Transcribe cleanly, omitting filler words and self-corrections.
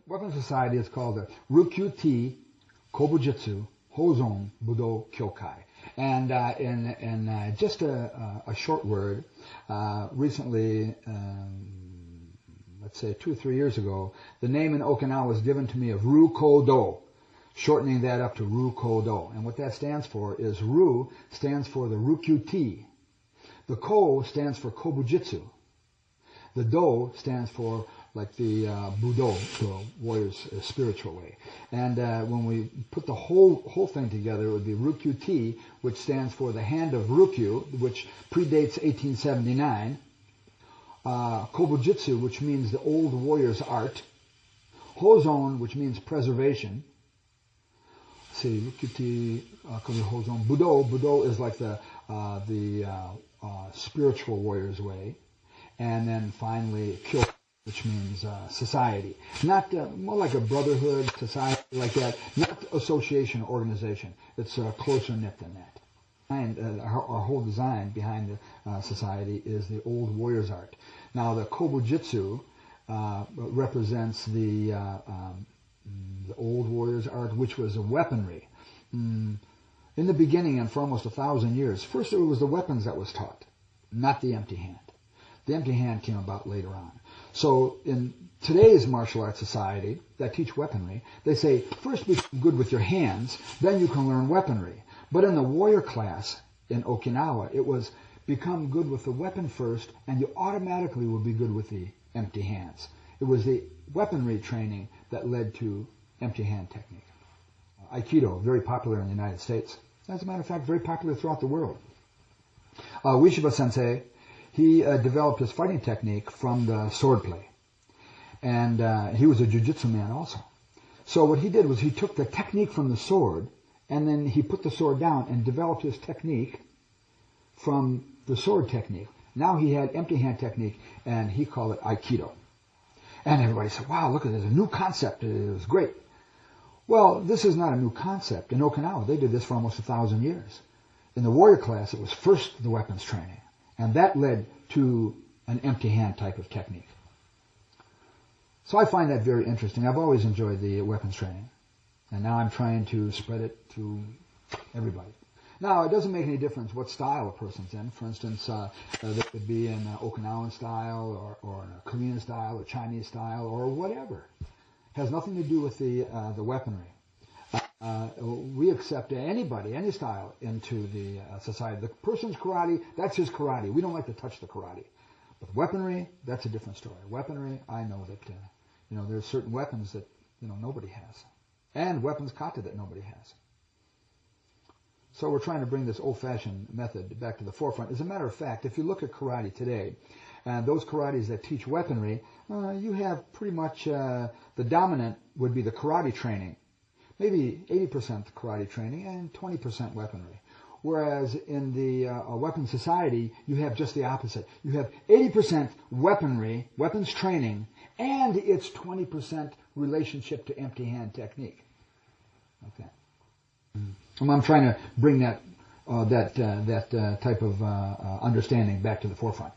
weapon society is called the Ryukyuti Kobujitsu Hozon Budo Kyokai. And in just a short word, recently, let's say 2 or 3 years ago, the name in Okinawa was given to me of Rukodo, shortening that up to Rukodo. And what that stands for is Ru stands for the Ryukyuti. The Ko stands for Kobujitsu. The Do stands for like the Budo, the warrior's spiritual way. And when we put the whole thing together, it would be Ryukyuti, which stands for the hand of Ryukyu, which predates 1879. Kobujitsu, which means the old warrior's art. Hozon, which means preservation. See, Ryukyuti, Hozon. Budo is like the spiritual warrior's way. And then finally, Kyo, which means society. Not more like a brotherhood, society like that. Not association, organization. It's closer knit than that. And our whole design behind the society is the old warrior's art. Now the Kobujitsu represents the old warrior's art, which was a weaponry. In the beginning and for almost 1,000 years, first it was the weapons that was taught, not the empty hand. The empty hand came about later on. So in today's martial arts society that teach weaponry, they say first become good with your hands, then you can learn weaponry. But in the warrior class in Okinawa, it was become good with the weapon first, and you automatically will be good with the empty hands. It was the weaponry training that led to empty hand technique. Aikido, very popular in the United States. As a matter of fact, very popular throughout the world. Ueshiba Sensei, he developed his fighting technique from the swordplay. And he was a jiu-jitsu man also. So what he did was he took the technique from the sword, and then he put the sword down and developed his technique from the sword technique. Now he had empty hand technique, and he called it Aikido. And everybody said, wow, look at this, a new concept, it was great. Well, this is not a new concept. In Okinawa, they did this for almost 1,000 years. In the warrior class, it was first the weapons training, and that led to an empty hand type of technique. So I find that very interesting. I've always enjoyed the weapons training, and now I'm trying to spread it to everybody. Now, it doesn't make any difference what style a person's in. For instance, they could be in Okinawan style, or in a Korean style, or Chinese style, or whatever. It has nothing to do with the weaponry. We accept anybody, any style, into the society. The person's karate, that's his karate. We don't like to touch the karate. But weaponry, that's a different story. Weaponry, I know that there's certain weapons that nobody has, and weapons kata that nobody has. So we're trying to bring this old-fashioned method back to the forefront. As a matter of fact, if you look at karate today, and those karates that teach weaponry, you have pretty much the dominant would be the karate training. Maybe 80% karate training and 20% weaponry. Whereas in the weapons society, you have just the opposite. You have 80% weaponry, weapons training, and it's 20% relationship to empty hand technique. Okay. And I'm trying to bring that type of understanding back to the forefront.